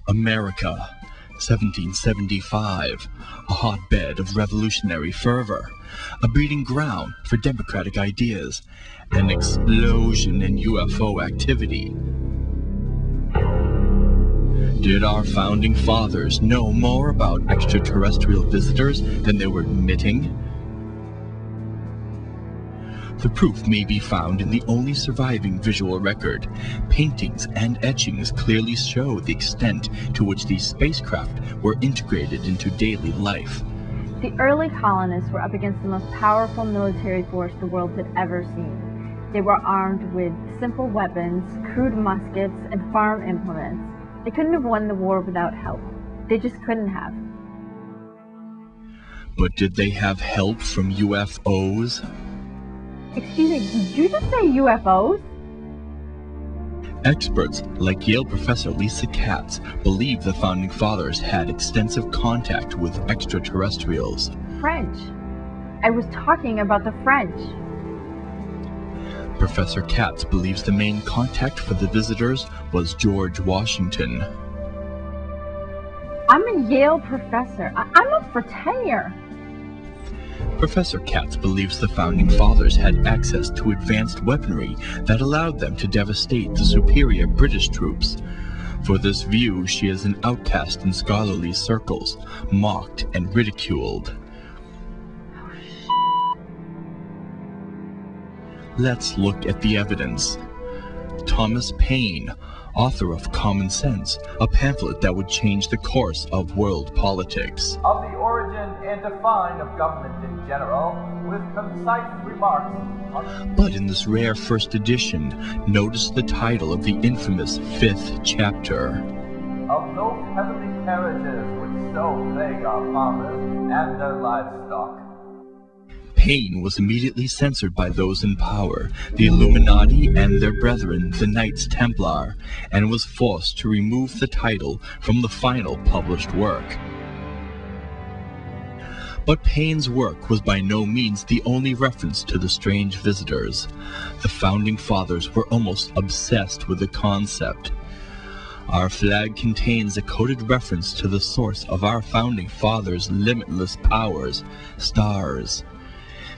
America, 1775, a hotbed of revolutionary fervor, a breeding ground for democratic ideas, an explosion in UFO activity. Did our founding fathers know more about extraterrestrial visitors than they were admitting? The proof may be found in the only surviving visual record. Paintings and etchings clearly show the extent to which these spacecraft were integrated into daily life. The early colonists were up against the most powerful military force the world had ever seen. They were armed with simple weapons, crude muskets, and farm implements. They couldn't have won the war without help. They just couldn't have. But did they have help from UFOs? Excuse me, did you just say UFOs? Experts like Yale professor Lisa Katz believe the founding fathers had extensive contact with extraterrestrials. French. I was talking about the French. Professor Katz believes the main contact for the visitors was George Washington. I'm a Yale professor. I'm up for tenure. Professor Katz believes the founding fathers had access to advanced weaponry that allowed them to devastate the superior British troops. For this view, she is an outcast in scholarly circles, mocked and ridiculed. Let's look at the evidence. Thomas Paine, author of Common Sense, a pamphlet that would change the course of world politics. Of the origin and define of government in general, with concise remarks on... But in this rare first edition, notice the title of the infamous 5th chapter. Of those heavenly carriages which so plague our farmers and their livestock. Paine was immediately censored by those in power, the Illuminati and their brethren, the Knights Templar, and was forced to remove the title from the final published work. But Paine's work was by no means the only reference to the strange visitors. The founding fathers were almost obsessed with the concept. Our flag contains a coded reference to the source of our founding fathers' limitless powers, stars.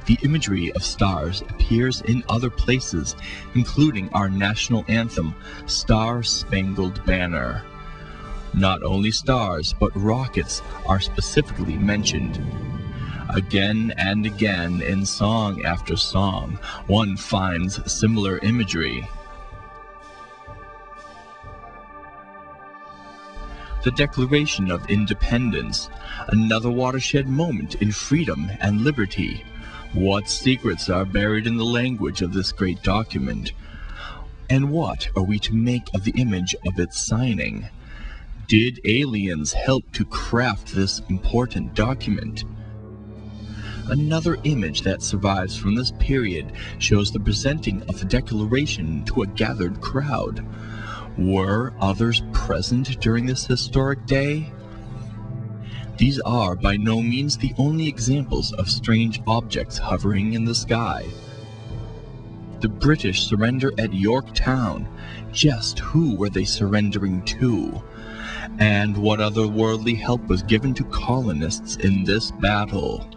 The imagery of stars appears in other places, including our national anthem, Star-Spangled Banner. Not only stars, but rockets are specifically mentioned. Again and again, in song after song, one finds similar imagery. The Declaration of Independence, another watershed moment in freedom and liberty. What secrets are buried in the language of this great document? And what are we to make of the image of its signing? Did aliens help to craft this important document? Another image that survives from this period shows the presenting of the Declaration to a gathered crowd. Were others present during this historic day? These are by no means the only examples of strange objects hovering in the sky. The British surrender at Yorktown. Just who were they surrendering to? And what other worldly help was given to colonists in this battle?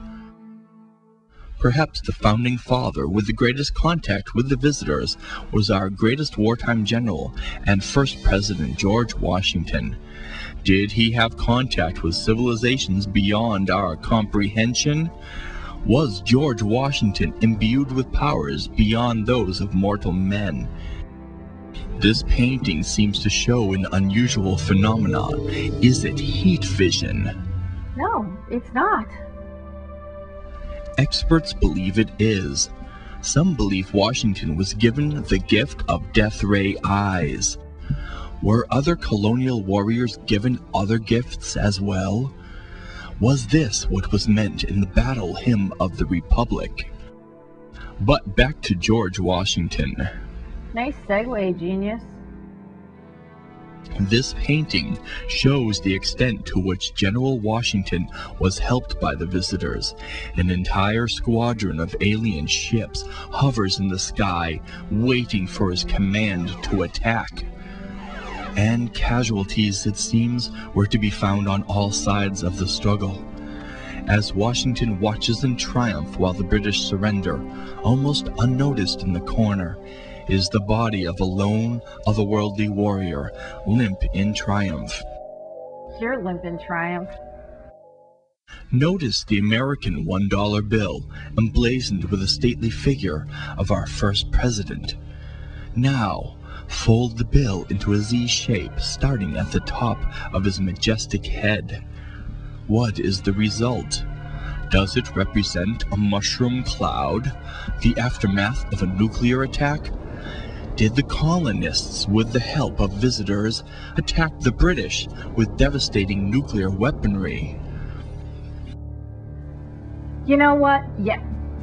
Perhaps the founding father with the greatest contact with the visitors was our greatest wartime general and first president, George Washington. Did he have contact with civilizations beyond our comprehension? Was George Washington imbued with powers beyond those of mortal men? This painting seems to show an unusual phenomenon. Is it heat vision? No, it's not. Experts believe it is. Some believe Washington was given the gift of death ray eyes. Were other colonial warriors given other gifts as well? Was this what was meant in the battle hymn of the Republic? But back to George Washington. Nice segue, genius. This painting shows the extent to which General Washington was helped by the visitors. An entire squadron of alien ships hovers in the sky, waiting for his command to attack. and casualties, it seems, were to be found on all sides of the struggle. As Washington watches in triumph while the British surrender, almost unnoticed in the corner, is the body of a lone, otherworldly warrior, limp in triumph. You're limp in triumph. Notice the American $1 bill, emblazoned with a stately figure of our first president. Now, fold the bill into a Z shape, starting at the top of his majestic head. What is the result? Does it represent a mushroom cloud, the aftermath of a nuclear attack? Did the colonists, with the help of visitors, attack the British with devastating nuclear weaponry? You know what?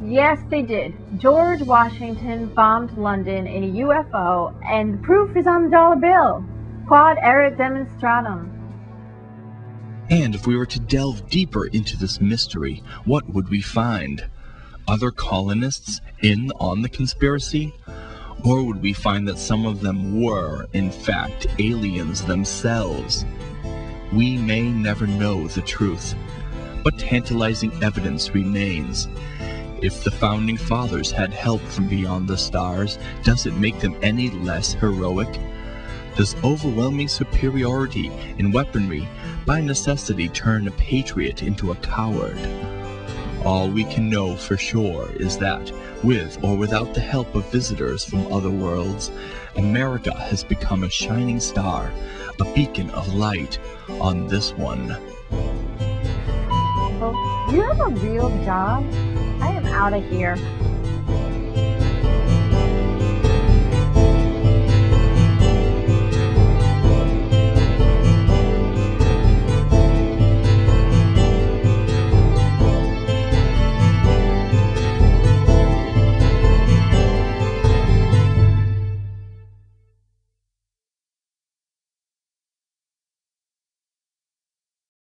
Yes, they did. George Washington bombed London in a UFO, and the proof is on the dollar bill. Quod erat demonstratum. And if we were to delve deeper into this mystery, what would we find? Other colonists in on the conspiracy? Or would we find that some of them were, in fact, aliens themselves? We may never know the truth, but tantalizing evidence remains. If the Founding Fathers had help from beyond the stars, does it make them any less heroic? Does overwhelming superiority in weaponry by necessity turn a patriot into a coward? All we can know for sure is that, with or without the help of visitors from other worlds, America has become a shining star, a beacon of light on this one. Well, you have a real job? I am out of here.